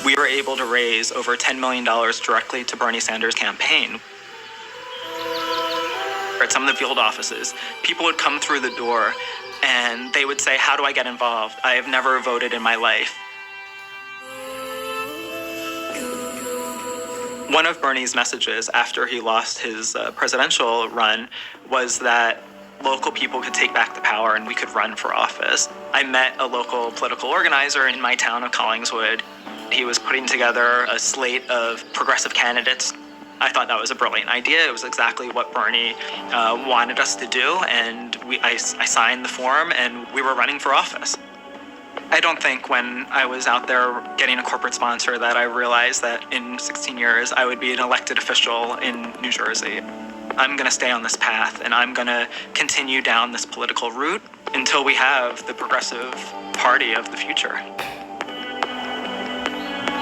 We were able to raise over $10 million directly to Bernie Sanders' campaign. At some of the field offices, people would come through the door and they would say, "How do I get involved? I have never voted in my life." One of Bernie's messages after he lost his presidential run was that local people could take back the power and we could run for office. I met a local political organizer in my town of Collingswood. He was putting together a slate of progressive candidates. I thought that was a brilliant idea. It was exactly what Bernie wanted us to do, and I signed the form and we were running for office. I don't think when I was out there getting a corporate sponsor that I realized that in 16 years I would be an elected official in New Jersey. I'm going to stay on this path and I'm going to continue down this political route until we have the progressive party of the future.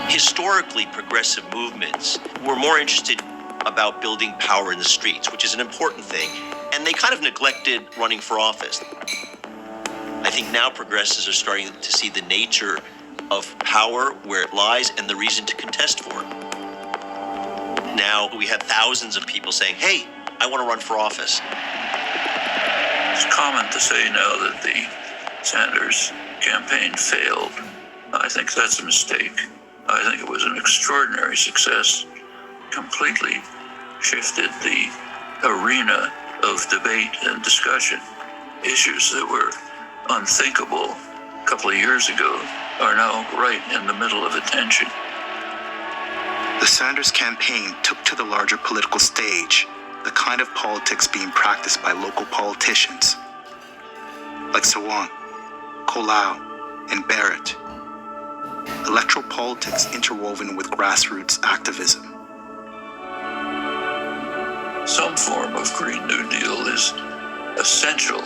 Historically, progressive movements were more interested about building power in the streets, which is an important thing, and they kind of neglected running for office. I think now progressives are starting to see the nature of power, where it lies, and the reason to contest for it. Now we have thousands of people saying, "Hey, I want to run for office." It's common to say now that the Sanders campaign failed. I think that's a mistake. I think it was an extraordinary success, completely shifted the arena of debate and discussion. Issues that were unthinkable a couple of years ago are now right in the middle of attention. The Sanders campaign took to the larger political stage the kind of politics being practiced by local politicians like Sawant, Colau, and Barrett. Electoral politics interwoven with grassroots activism. Some form of Green New Deal is essential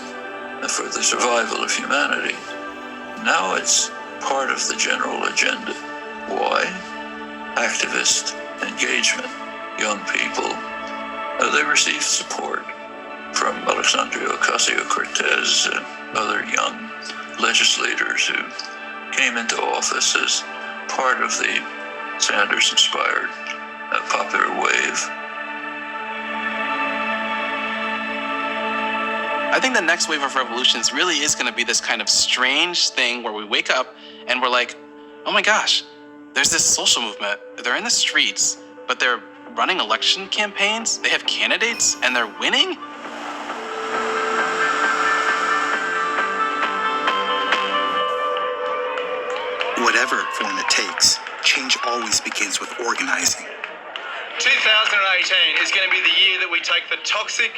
for the survival of humanity. Now it's part of the general agenda. Why? Activist engagement. Young people, they receive support from Alexandria Ocasio-Cortez and other young legislators who came into office as part of the Sanders-inspired popular wave. I think the next wave of revolutions really is going to be this kind of strange thing where we wake up and we're like, oh my gosh, there's this social movement. They're in the streets, but they're running election campaigns. They have candidates and they're winning. Whatever form it takes, change always begins with organizing. 2018 is going to be the year that we take the toxic,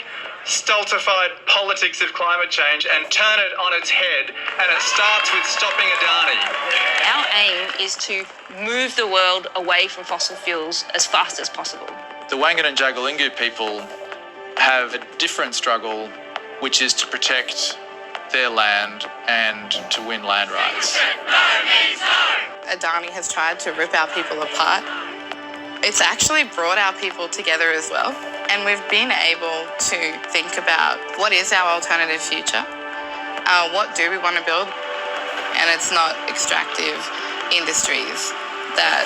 stultified politics of climate change and turn it on its head, and it starts with stopping Adani. Our aim is to move the world away from fossil fuels as fast as possible. The Wangan and Jagalingou people have a different struggle, which is to protect their land and to win land rights. Adani has tried to rip our people apart. It's actually brought our people together as well. And we've been able to think about what is our alternative future? What do we want to build? And it's not extractive industries that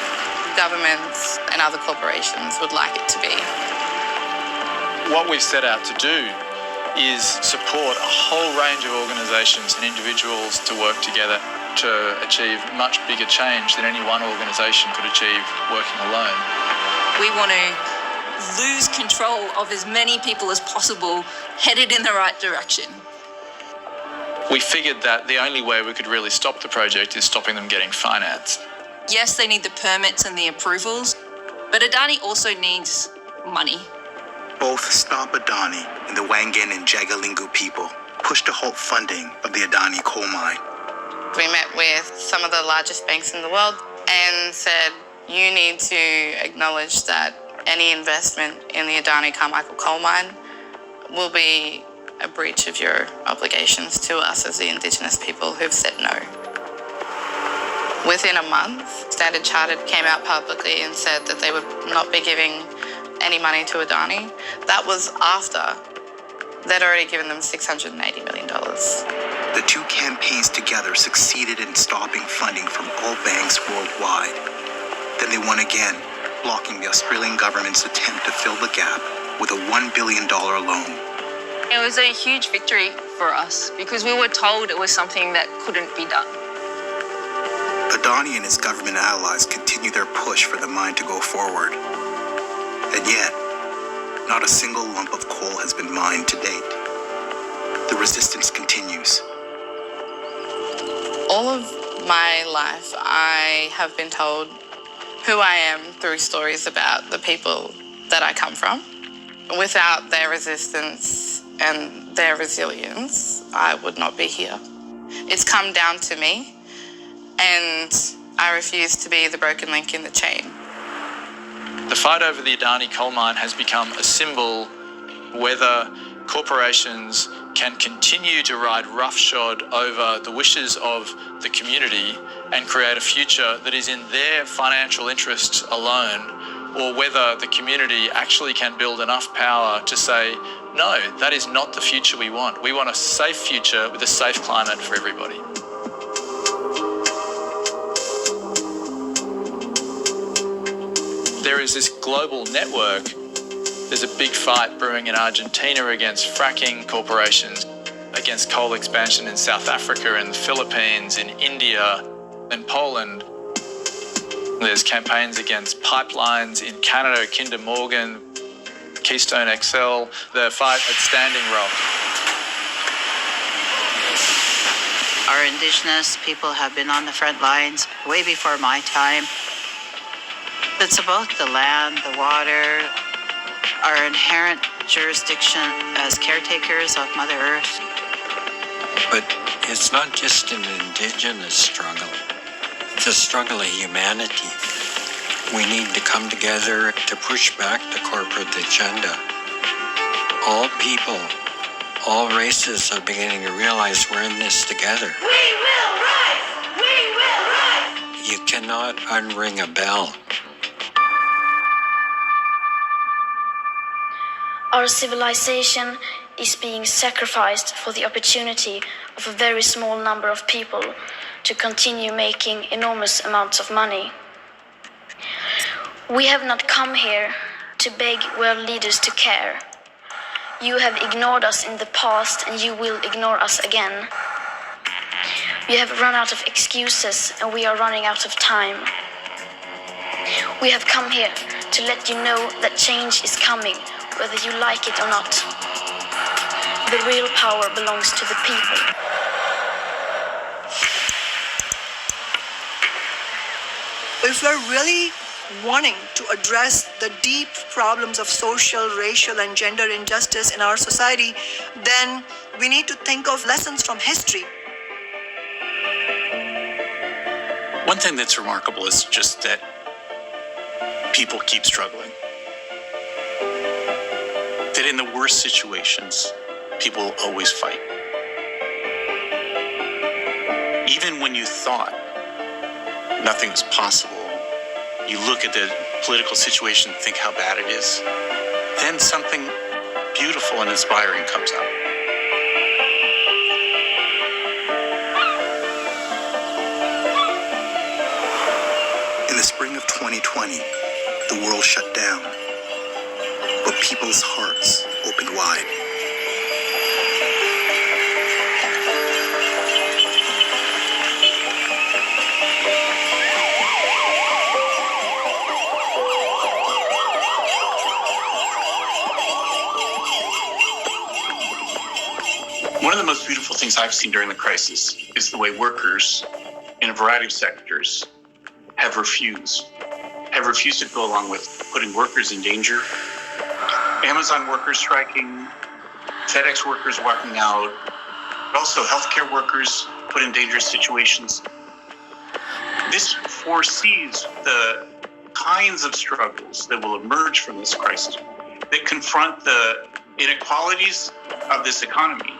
governments and other corporations would like it to be. What we've set out to do is support a whole range of organisations and individuals to work together to achieve much bigger change than any one organisation could achieve working alone. We want to lose control of as many people as possible, headed in the right direction. We figured that the only way we could really stop the project is stopping them getting financed. Yes, they need the permits and the approvals, but Adani also needs money. Both Stop Adani and the Wangan and Jagalingou people pushed to halt funding of the Adani coal mine. We met with some of the largest banks in the world and said, you need to acknowledge that any investment in the Adani Carmichael coal mine will be a breach of your obligations to us as the Indigenous people who've said no. Within a month, Standard Chartered came out publicly and said that they would not be giving any money to Adani. That was after they'd already given them $680 million. The two campaigns together succeeded in stopping funding from all banks worldwide. Then they won again, blocking the Australian government's attempt to fill the gap with a $1 billion loan. It was a huge victory for us because we were told it was something that couldn't be done. Adani and his government allies continue their push for the mine to go forward. And yet, not a single lump of coal has been mined to date. The resistance continues. All of my life, I have been told who I am through stories about the people that I come from. Without their resistance and their resilience, I would not be here. It's come down to me, and I refuse to be the broken link in the chain. The fight over the Adani coal mine has become a symbol whether corporations can continue to ride roughshod over the wishes of the community and create a future that is in their financial interests alone, or whether the community actually can build enough power to say, no, that is not the future we want. We want a safe future with a safe climate for everybody. There is this global network. There's a big fight brewing in Argentina against fracking corporations, against coal expansion in South Africa and the Philippines, in India and Poland. There's campaigns against pipelines in Canada, Kinder Morgan, Keystone XL, the fight at Standing Rock. Our Indigenous people have been on the front lines way before my time. It's about the land, the water, our inherent jurisdiction as caretakers of Mother Earth. But it's not just an Indigenous struggle. It's a struggle of humanity. We need to come together to push back the corporate agenda. All people, all races are beginning to realize we're in this together. We will rise! We will rise! You cannot unring a bell. Our civilization is being sacrificed for the opportunity of a very small number of people to continue making enormous amounts of money. We have not come here to beg world leaders to care. You have ignored us in the past and you will ignore us again. We have run out of excuses and we are running out of time. We have come here to let you know that change is coming, whether you like it or not. The real power belongs to the people. If we're really wanting to address the deep problems of social, racial, and gender injustice in our society, then we need to think of lessons from history. One thing that's remarkable is just that people keep struggling. That in the worst situations, people will always fight. Even when you thought nothing was possible, you look at the political situation and think how bad it is, then something beautiful and inspiring comes out. In the spring of 2020, the world shut down, but people's hearts opened wide. One of the most beautiful things I've seen during the crisis is the way workers in a variety of sectors have refused to go along with putting workers in danger. Amazon workers striking, FedEx workers walking out, but also healthcare workers put in dangerous situations. This foresees the kinds of struggles that will emerge from this crisis that confront the inequalities of this economy.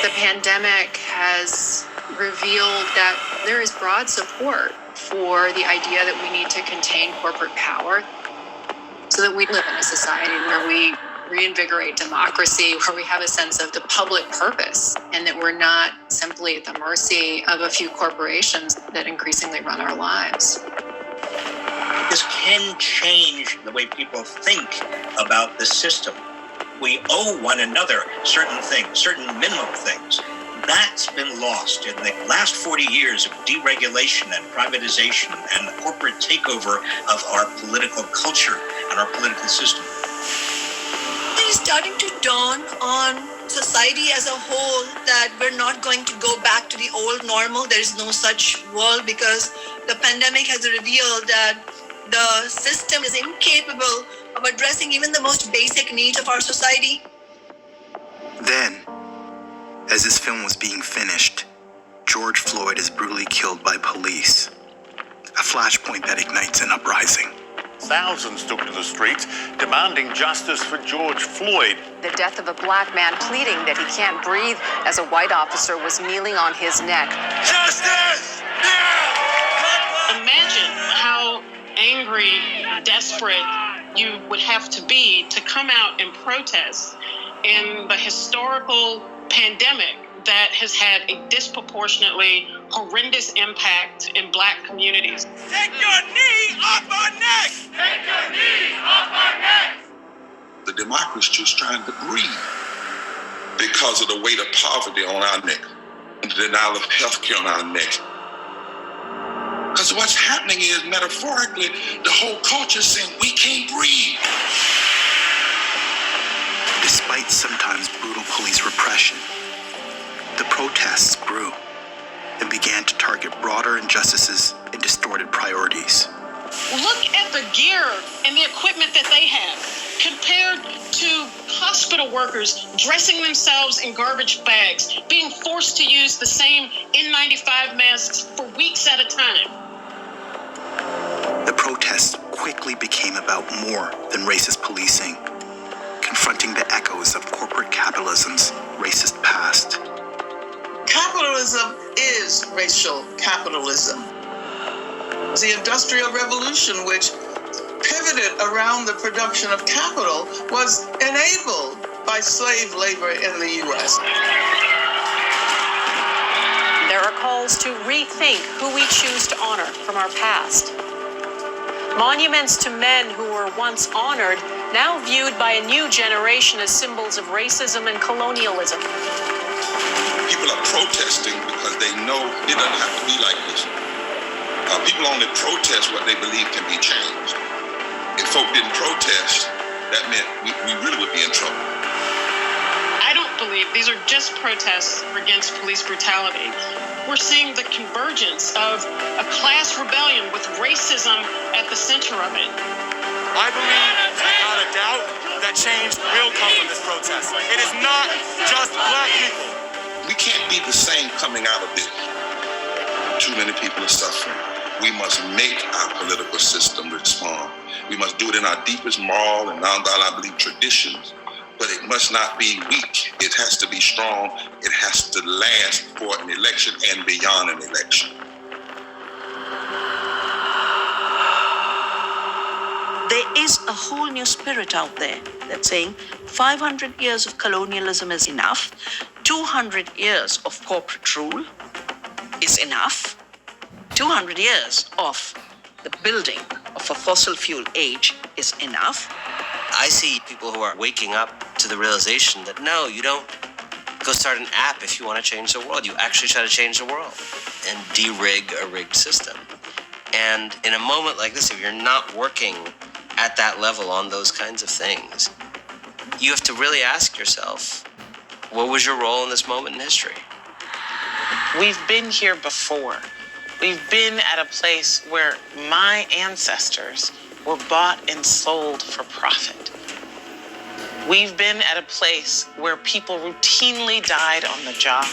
The pandemic has revealed that there is broad support for the idea that we need to contain corporate power so that we live in a society where we reinvigorate democracy, where we have a sense of the public purpose and that we're not simply at the mercy of a few corporations that increasingly run our lives. This can change the way people think about the system. We owe one another certain things, certain minimum things. That's been lost in the last 40 years of deregulation and privatization and the corporate takeover of our political culture and our political system. It is starting to dawn on society as a whole that we're not going to go back to the old normal. There is no such world, because the pandemic has revealed that the system is incapable of addressing even the most basic needs of our society. Then, as this film was being finished, George Floyd is brutally killed by police. A flashpoint that ignites an uprising. Thousands took to the streets, demanding justice for George Floyd. The death of a black man pleading that he can't breathe as a white officer was kneeling on his neck. Justice! Yeah! Imagine how angry, desperate you would have to be to come out and protest in the historical pandemic that has had a disproportionately horrendous impact in Black communities. Take your knee off our neck! Take your knee off our neck! The democracy is trying to breathe because of the weight of poverty on our neck and the denial of health care on our neck. Because what's happening is, metaphorically, the whole culture is saying we can't breathe. Despite sometimes brutal police repression, the protests grew and began to target broader injustices and distorted priorities. Look at the gear and the equipment that they have compared to hospital workers dressing themselves in garbage bags, being forced to use the same N95 masks for weeks at a time. The protests quickly became about more than racist policing, confronting the echoes of corporate capitalism's racist past. Capitalism is racial capitalism. The Industrial Revolution, which pivoted around the production of capital, was enabled by slave labor in the U.S. There are calls to rethink who we choose to honor from our past. Monuments to men who were once honored, now viewed by a new generation as symbols of racism and colonialism. People are protesting because they know it doesn't have to be like this. People only protest what they believe can be changed. If folk didn't protest, that meant we really would be in trouble. I don't believe these are just protests against police brutality. We're seeing the convergence of a class rebellion with racism at the center of it. I believe, without a doubt, that change will come from this protest. It is not just Black people. We can't be the same coming out of this. Too many people are suffering. We must make our political system respond. We must do it in our deepest moral and nonviolent, I believe, traditions. But it must not be weak. It has to be strong. It has to last for an election and beyond an election. There is a whole new spirit out there that's saying 500 years of colonialism is enough, 200 years of corporate rule is enough, 200 years of the building of a fossil fuel age is enough. I see people who are waking up to the realization that no, you don't go start an app if you want to change the world. You actually try to change the world and de-rig a rigged system. And in a moment like this, if you're not working at that level on those kinds of things, you have to really ask yourself, what was your role in this moment in history? We've been here before. We've been at a place where my ancestors were bought and sold for profit. We've been at a place where people routinely died on the job.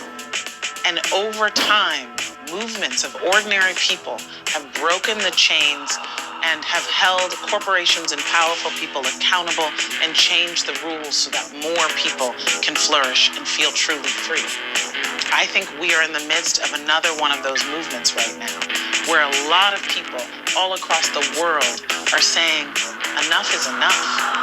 And over time, movements of ordinary people have broken the chains and have held corporations and powerful people accountable and changed the rules so that more people can flourish and feel truly free. I think we are in the midst of another one of those movements right now, where a lot of people all across the world are saying, enough is enough.